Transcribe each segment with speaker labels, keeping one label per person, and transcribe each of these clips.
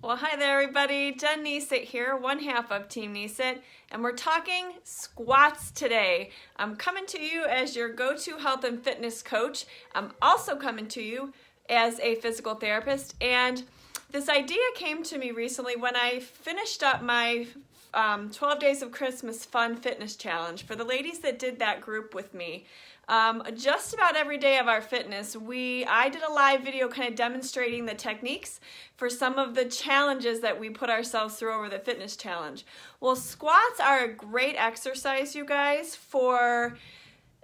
Speaker 1: Well, hi there, everybody. Jen Nesit here, one half of Team Nesit, and we're talking squats today. I'm coming to you as your go-to health and fitness coach. I'm also coming to you as a physical therapist, and this idea came to me recently when I finished up my 12 Days of Christmas Fun Fitness Challenge. For the ladies that did that group with me, just about every day of our fitness, I did a live video kind of demonstrating the techniques for some of the challenges that we put ourselves through over the fitness challenge. Well, squats are a great exercise, you guys, for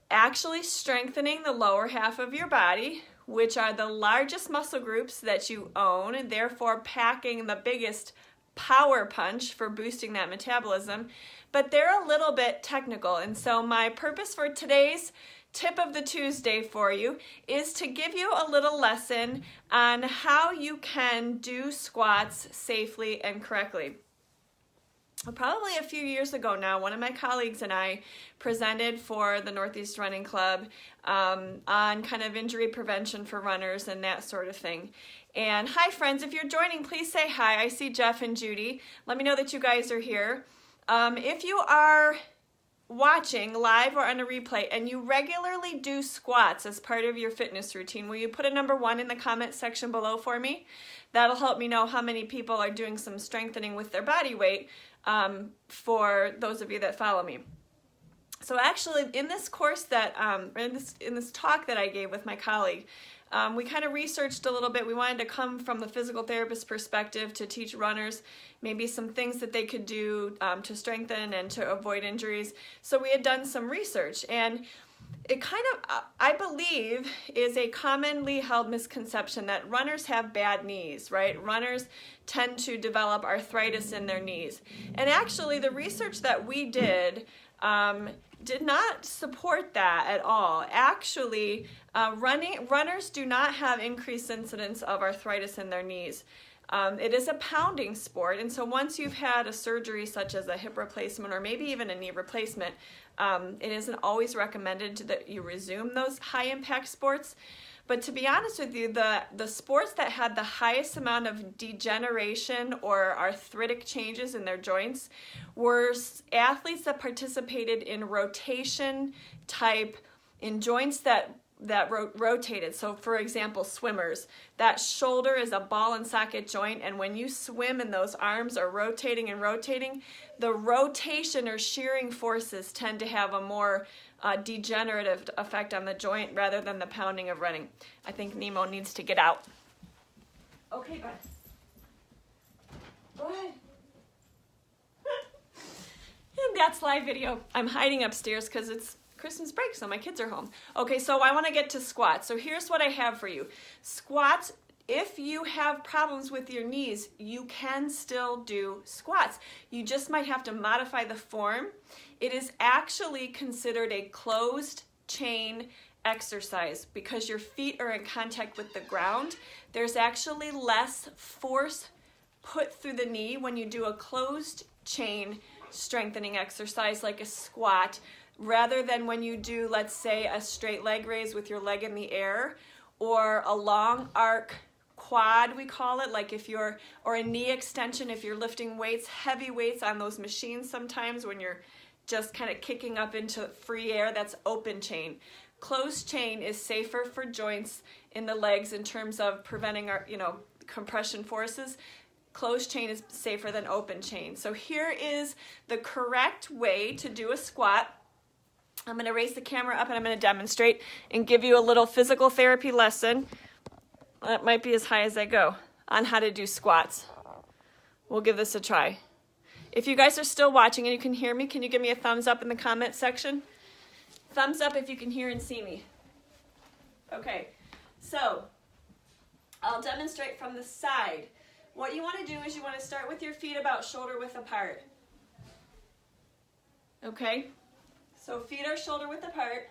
Speaker 1: actually strengthening the lower half of your body, which are the largest muscle groups that you own, and therefore packing the biggest power punch for boosting that metabolism. But they're a little bit technical, and so my purpose for today's tip of the Tuesday for you is to give you a little lesson on how you can do squats safely and correctly. Probably a few years ago now, one of my colleagues and I presented for the Northeast Running Club on kind of injury prevention for runners and that sort of thing. And hi friends, if you're joining, please say hi. I see Jeff and Judy. Let me know that you guys are here. If you are watching live or on a replay and you regularly do squats as part of your fitness routine, will you put a number 1 in the comment section below for me? That'll help me know how many people are doing some strengthening with their body weight for those of you that follow me. So actually in this course that, in this talk that I gave with my colleague, we kind of researched a little bit. We wanted to come from the physical therapist perspective to teach runners maybe some things that they could do to strengthen and to avoid injuries. So we had done some research, and it kind of, I believe, is a commonly held misconception that runners have bad knees, right? Runners tend to develop arthritis in their knees. And actually the research that we did not support that at all. Actually, runners do not have increased incidence of arthritis in their knees. It is a pounding sport, and so once you've had a surgery such as a hip replacement or maybe even a knee replacement, it isn't always recommended that you resume those high-impact sports. But to be honest with you, the sports that had the highest amount of degeneration or arthritic changes in their joints were athletes that participated in rotation type, in joints that rotated. So for example, swimmers, that shoulder is a ball and socket joint, and when you swim and those arms are rotating and rotating, the rotation or shearing forces tend to have a more degenerative effect on the joint rather than the pounding of running. I think Nemo needs to get out. Okay, bud. Go ahead. And that's live video. I'm hiding upstairs because it's Christmas break, so my kids are home. Okay, so I want to get to squats. So here's what I have for you. Squats, if you have problems with your knees, you can still do squats. You just might have to modify the form. It is actually considered a closed chain exercise because your feet are in contact with the ground. There's actually less force put through the knee when you do a closed chain strengthening exercise like a squat, rather than when you do, let's say, a straight leg raise with your leg in the air, or a long arc quad, we call it, like if you're, or a knee extension if you're lifting weights, heavy weights on those machines sometimes when you're just kind of kicking up into free air, that's open chain. Closed chain is safer for joints in the legs in terms of preventing our, compression forces. Closed chain is safer than open chain. So here is the correct way to do a squat. I'm going to raise the camera up and I'm going to demonstrate and give you a little physical therapy lesson. That might be as high as I go on how to do squats. We'll give this a try. If you guys are still watching and you can hear me, can you give me a thumbs up in the comment section? Thumbs up if you can hear and see me. Okay, so I'll demonstrate from the side. What you want to do is you want to start with your feet about shoulder width apart. Okay? So feet are shoulder width apart.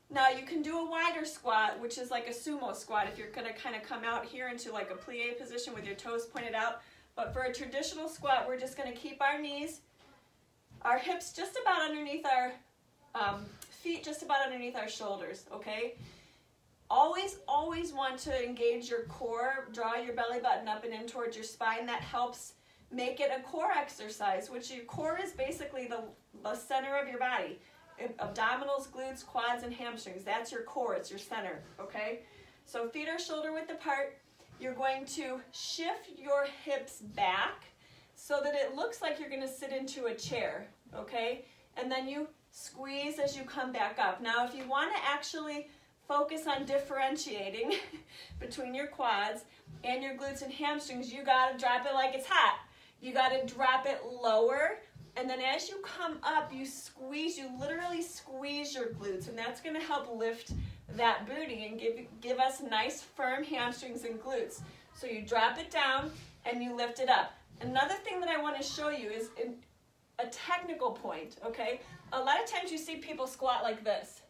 Speaker 1: Now you can do a wider squat, which is like a sumo squat if you're going to kind of come out here into like a plie position with your toes pointed out. But for a traditional squat, we're just going to keep our knees, our hips just about underneath our feet, just about underneath our shoulders, okay? Always want to engage your core, draw your belly button up and in towards your spine. That helps make it a core exercise, which your core is basically the center of your body. Abdominals, glutes, quads, and hamstrings. That's your core, it's your center, okay? So feet are shoulder width apart. You're going to shift your hips back so that it looks like you're gonna sit into a chair, okay? And then you squeeze as you come back up. Now, if you wanna actually focus on differentiating between your quads and your glutes and hamstrings, you gotta drop it like it's hot. You gotta drop it lower, and then as you come up, you literally squeeze your glutes, and that's gonna help lift that booty and give us nice firm hamstrings and glutes. So you drop it down and you lift it up. Another thing that I wanna show you is a technical point, okay? A lot of times you see people squat like this.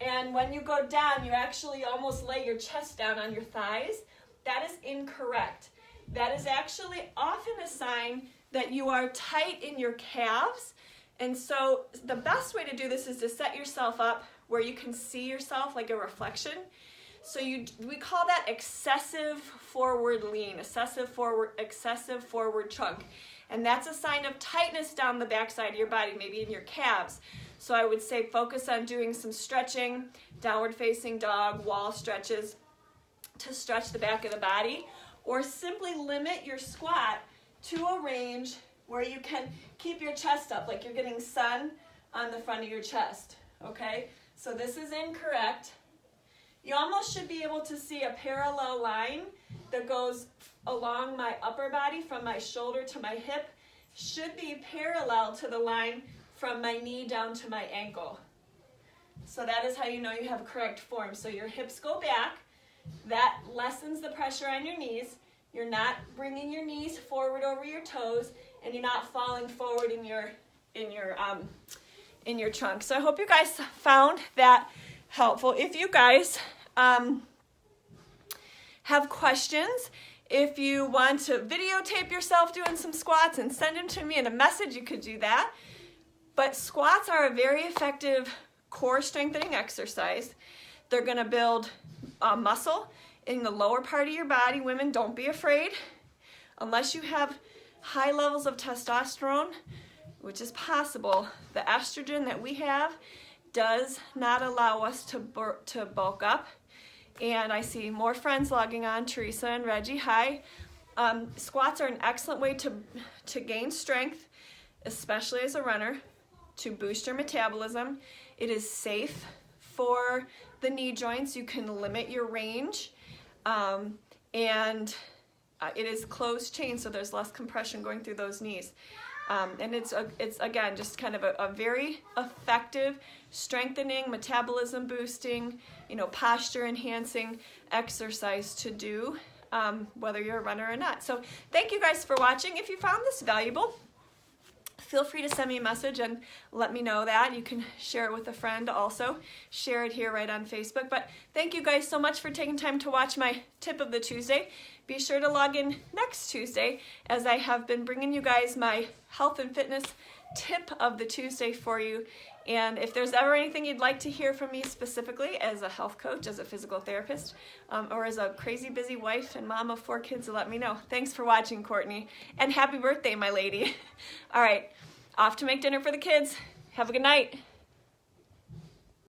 Speaker 1: And when you go down, you actually almost lay your chest down on your thighs. That is incorrect. That is actually often a sign that you are tight in your calves. And so the best way to do this is to set yourself up where you can see yourself like a reflection. So we call that excessive forward lean, excessive forward trunk. And that's a sign of tightness down the backside of your body, maybe in your calves. So I would say focus on doing some stretching, downward facing dog, wall stretches to stretch the back of the body, or simply limit your squat to a range where you can keep your chest up, like you're getting sun on the front of your chest, okay? So this is incorrect. You almost should be able to see a parallel line that goes along my upper body from my shoulder to my hip, should be parallel to the line from my knee down to my ankle. So that is how you know you have a correct form. So your hips go back, that lessens the pressure on your knees. You're not bringing your knees forward over your toes, and you're not falling forward in your trunk. So I hope you guys found that helpful. If you guys have questions, if you want to videotape yourself doing some squats and send them to me in a message, you could do that. But squats are a very effective core strengthening exercise. They're going to build muscle in the lower part of your body. Women, don't be afraid. Unless you have high levels of testosterone, which is possible, the estrogen that we have does not allow us to bulk up. And I see more friends logging on, Teresa and Reggie. Hi. Squats are an excellent way to gain strength, especially as a runner, to boost your metabolism. It is safe for the knee joints. You can limit your range. And it is closed chain, so there's less compression going through those knees. And it's again, just kind of a very effective strengthening, metabolism boosting, posture enhancing exercise to do, whether you're a runner or not. So thank you guys for watching. If you found this valuable, feel free to send me a message and let me know that. You can share it with a friend also. Share it here right on Facebook. But thank you guys so much for taking time to watch my Tip of the Tuesday. Be sure to log in next Tuesday, as I have been bringing you guys my health and fitness Tip of the Tuesday for you. And if there's ever anything you'd like to hear from me specifically as a health coach, as a physical therapist, or as a crazy busy wife and mom of 4 kids, let me know. Thanks for watching, Courtney. And happy birthday, my lady. All right, off to make dinner for the kids. Have a good night.